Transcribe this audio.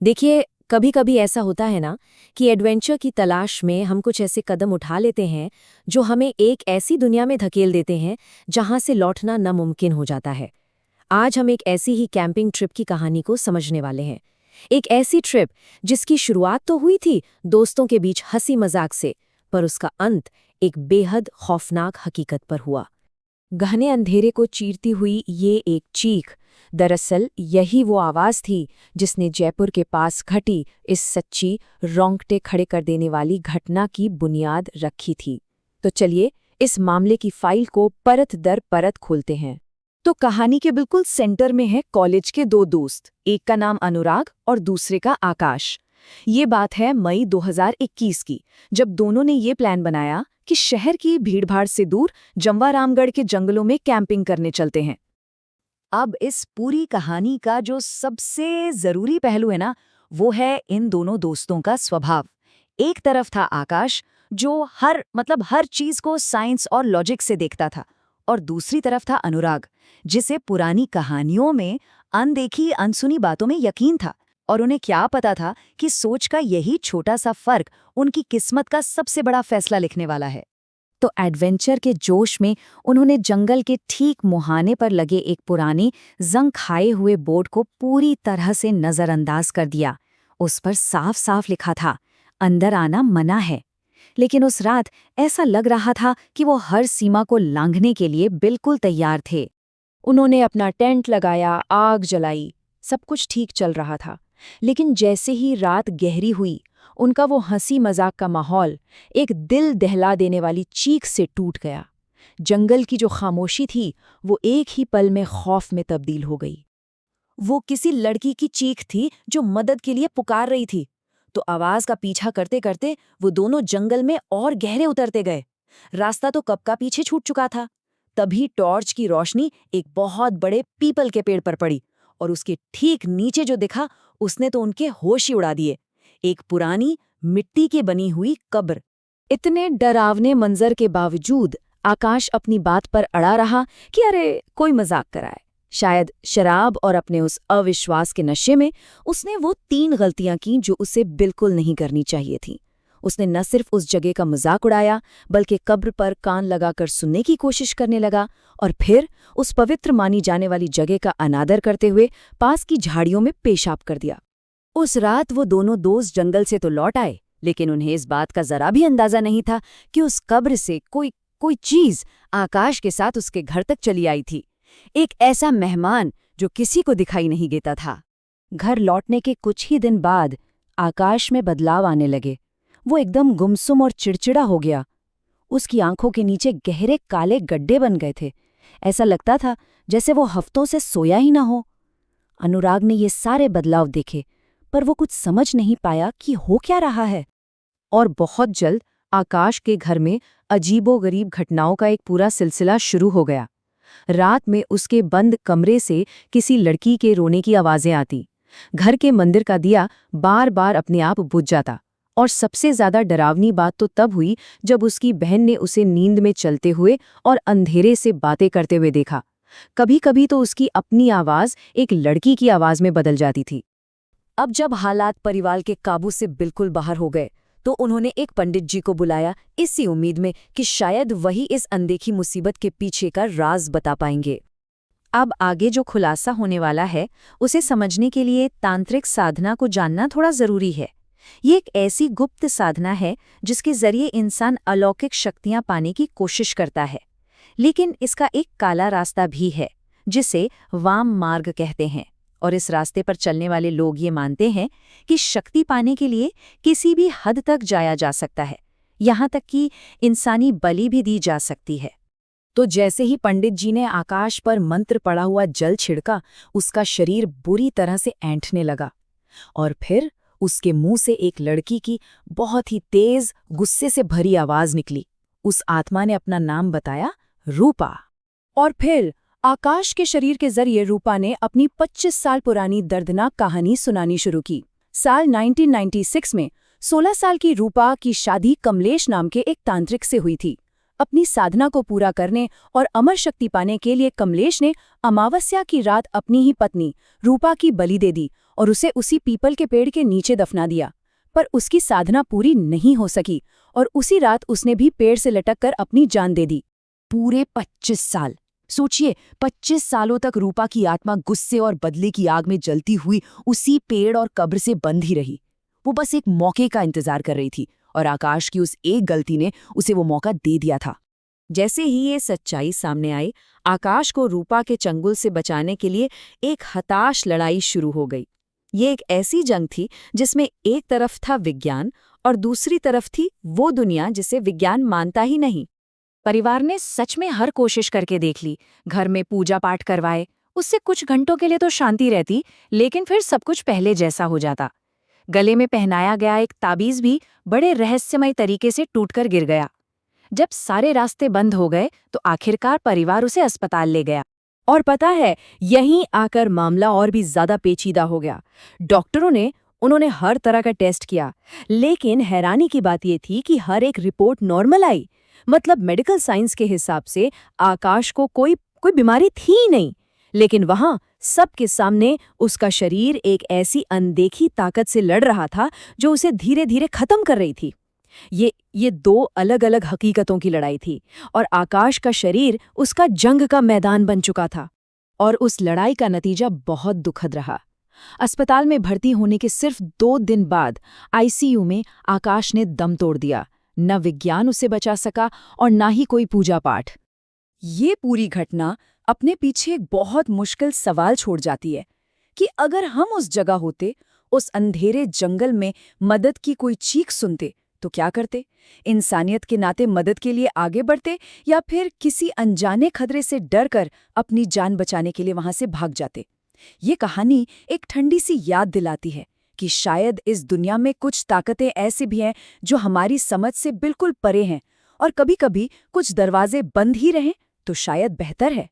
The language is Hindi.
देखिए, कभी कभी ऐसा होता है ना कि एडवेंचर की तलाश में हम कुछ ऐसे कदम उठा लेते हैं जो हमें एक ऐसी दुनिया में धकेल देते हैं जहां से लौटना नामुमकिन हो जाता है। आज हम एक ऐसी ही कैंपिंग ट्रिप की कहानी को समझने वाले हैं। एक ऐसी ट्रिप जिसकी शुरुआत तो हुई थी दोस्तों के बीच हंसी मजाक से, पर उसका अंत एक बेहद खौफनाक हकीकत पर हुआ। घने अंधेरे को चीरती हुई ये एक चीख, दरअसल यही वो आवाज थी जिसने जयपुर के पास घटी इस सच्ची, रोंगटे खड़े कर देने वाली घटना की बुनियाद रखी थी। तो चलिए इस मामले की फाइल को परत दर परत खोलते हैं। तो कहानी के बिल्कुल सेंटर में है कॉलेज के दो दोस्त, एक का नाम अनुराग और दूसरे का आकाश। ये बात है मई 2021 की, जब दोनों ने ये प्लान बनाया कि शहर की भीड़भाड़ से दूर जमवारामगढ़ के जंगलों में कैंपिंग करने चलते हैं। अब इस पूरी कहानी का जो सबसे जरूरी पहलू है ना, वो है इन दोनों दोस्तों का स्वभाव। एक तरफ था आकाश, जो हर चीज को साइंस और लॉजिक से देखता था, और दूसरी तरफ था अनुराग, जिसे पुरानी कहानियों में अनदेखी अनसुनी बातों में यकीन था। और उन्हें क्या पता था कि सोच का यही छोटा सा फर्क उनकी किस्मत का सबसे बड़ा फैसला लिखने वाला है। तो एडवेंचर के जोश में उन्होंने जंगल के ठीक मुहाने पर लगे एक पुराने जंग खाए हुए बोर्ड को पूरी तरह से नजरअंदाज कर दिया। उस पर साफ साफ लिखा था, अंदर आना मना है। लेकिन उस रात ऐसा लग रहा था कि वो हर सीमा को लांघने के लिए बिल्कुल तैयार थे। उन्होंने अपना टेंट लगाया, आग जलाई, सब कुछ ठीक चल रहा था। लेकिन जैसे ही रात गहरी हुई, उनका वो हंसी मजाक का माहौल एक दिल दहला देने वाली चीख से टूट गया। जंगल की जो खामोशी थी, वो एक ही पल में खौफ में तब्दील हो गई। वो किसी लड़की की चीख थी जो मदद के लिए पुकार रही थी। तो आवाज का पीछा करते करते वो दोनों जंगल में और गहरे उतरते गए। रास्ता तो कब का पीछे छूट चुका था। तभी टॉर्च की रोशनी एक बहुत बड़े पीपल के पेड़ पर पड़ी, और उसके ठीक नीचे जो दिखा, उसने तो उनके होश ही उड़ा दिए। एक पुरानी मिट्टी की बनी हुई कब्र। इतने डरावने मंजर के बावजूद आकाश अपनी बात पर अड़ा रहा कि अरे कोई मजाक कराए। शायद शराब और अपने उस अविश्वास के नशे में उसने वो 3 गलतियां की जो उसे बिल्कुल नहीं करनी चाहिए थी। उसने न सिर्फ उस जगह का मजाक उड़ाया, बल्कि कब्र पर कान लगाकर सुनने की कोशिश करने लगा, और फिर उस पवित्र मानी जाने वाली जगह का अनादर करते हुए पास की झाड़ियों में पेशाब कर दिया। उस रात वो दोनों दोस्त जंगल से तो लौट आए, लेकिन उन्हें इस बात का जरा भी अंदाजा नहीं था कि उस कब्र से कोई चीज आकाश के साथ उसके घर तक चली आई थी। एक ऐसा मेहमान जो किसी को दिखाई नहीं देता था। घर लौटने के कुछ ही दिन बाद आकाश में बदलाव आने लगे। वो एकदम गुमसुम और चिड़चिड़ा हो गया। उसकी आंखों के नीचे गहरे काले गड्ढे बन गए थे। ऐसा लगता था जैसे वो हफ्तों से सोया ही ना हो। अनुराग ने ये सारे बदलाव देखे, पर वो कुछ समझ नहीं पाया कि हो क्या रहा है। और बहुत जल्द आकाश के घर में अजीबोगरीब घटनाओं का एक पूरा सिलसिला शुरू हो गया। रात में उसके बंद कमरे से किसी लड़की के रोने की आवाजें आती। घर के मंदिर का दिया बार बार अपने आप बुझ जाता। और सबसे ज्यादा डरावनी बात तो तब हुई जब उसकी बहन ने उसे नींद में चलते हुए और अंधेरे से बातें करते हुए देखा। कभी कभी तो उसकी अपनी आवाज एक लड़की की आवाज में बदल जाती थी। अब जब हालात परिवार के काबू से बिल्कुल बाहर हो गए, तो उन्होंने एक पंडित जी को बुलाया, इसी उम्मीद में कि शायद वही इस अनदेखी मुसीबत के पीछे का राज बता पाएंगे। अब आगे जो खुलासा होने वाला है, उसे समझने के लिए तांत्रिक साधना को जानना थोड़ा जरूरी है। ये एक ऐसी गुप्त साधना है जिसके जरिए इंसान अलौकिक शक्तियां पाने की कोशिश करता है। लेकिन इसका एक काला रास्ता भी है, जिसे वाम मार्ग कहते हैं। और इस रास्ते पर चलने वाले लोग ये मानते हैं कि शक्ति पाने के लिए किसी भी हद तक जाया जा सकता है, यहाँ तक कि इंसानी बलि भी दी जा सकती है। तो जैसे ही पंडित जी ने आकाश पर मंत्र पड़ा हुआ जल छिड़का, उसका शरीर बुरी तरह से ऐंठने लगा, और फिर उसके मुंह से एक लड़की की बहुत ही तेज, गुस्से से भरी आवाज निकली। उस आत्मा ने अपना नाम बताया, रूपा। और फिर आकाश के शरीर के जरिए रूपा ने अपनी 25 साल पुरानी दर्दनाक कहानी सुनानी शुरू की। साल 1996 में 16 साल की रूपा की शादी कमलेश नाम के एक तांत्रिक से हुई थी। अपनी साधना को पूरा करने और अमर शक्ति पाने के लिए कमलेश ने अमावस्या की रात अपनी ही पत्नी रूपा की बलि दे दी और उसे उसी पीपल के पेड़ के नीचे दफना दिया। पर उसकी साधना पूरी नहीं हो सकी और उसी रात उसने भी पेड़ से लटक कर अपनी जान दे दी। पूरे 25 साल, सोचिए, 25 सालों तक रूपा की आत्मा गुस्से और बदले की आग में जलती हुई उसी पेड़ और कब्र से बंध ही रही। वो बस एक मौके का इंतजार कर रही थी और आकाश की उस एक गलती ने उसे वो मौका दे दिया था। जैसे ही ये सच्चाई सामने आई, आकाश को रूपा के चंगुल से बचाने के लिए एक हताश लड़ाई शुरू हो गई। ये एक ऐसी जंग थी जिसमें एक तरफ था विज्ञान और दूसरी तरफ थी वो दुनिया जिसे विज्ञान मानता ही नहीं। परिवार ने सच में हर कोशिश करके देख ली, घर में पूजा पाठ करवाए, उससे कुछ घंटों के लिए तो शांति रहती, लेकिन फिर सब कुछ पहले जैसा हो जाता। गले में पहनाया गया एक ताबीज भी बड़े रहस्यमय तरीके से टूटकर गिर गया। जब सारे रास्ते बंद हो गए तो आखिरकार परिवार उसे अस्पताल ले गया। और पता है, यहीं आकर मामला और भी ज्यादा पेचीदा हो गया। डॉक्टरों ने उन्होंने हर तरह का टेस्ट किया, लेकिन हैरानी की बात ये थी कि हर एक रिपोर्ट नॉर्मल आई। मतलब मेडिकल साइंस के हिसाब से आकाश को कोई बीमारी थी ही नहीं, लेकिन वहां सबके सामने उसका शरीर एक ऐसी अनदेखी ताकत से लड़ रहा था जो उसे धीरे धीरे खत्म कर रही थी। ये दो अलग अलग हकीकतों की लड़ाई थी और आकाश का शरीर उसका जंग का मैदान बन चुका था। और उस लड़ाई का नतीजा बहुत दुखद रहा। अस्पताल में भर्ती होने के सिर्फ 2 दिन बाद आईसीयू में आकाश ने दम तोड़ दिया। न विज्ञान उसे बचा सका और न ही कोई पूजा पाठ। ये पूरी घटना अपने पीछे एक बहुत मुश्किल सवाल छोड़ जाती है कि अगर हम उस जगह होते, उस अंधेरे जंगल में मदद की कोई चीख सुनते तो क्या करते? इंसानियत के नाते मदद के लिए आगे बढ़ते या फिर किसी अनजाने खतरे से डर कर अपनी जान बचाने के लिए वहां से भाग जाते? ये कहानी एक ठंडी सी याद दिलाती है कि शायद इस दुनिया में कुछ ताकतें ऐसी भी हैं जो हमारी समझ से बिल्कुल परे हैं, और कभी-कभी कुछ दरवाजे बंद ही रहें तो शायद बेहतर है।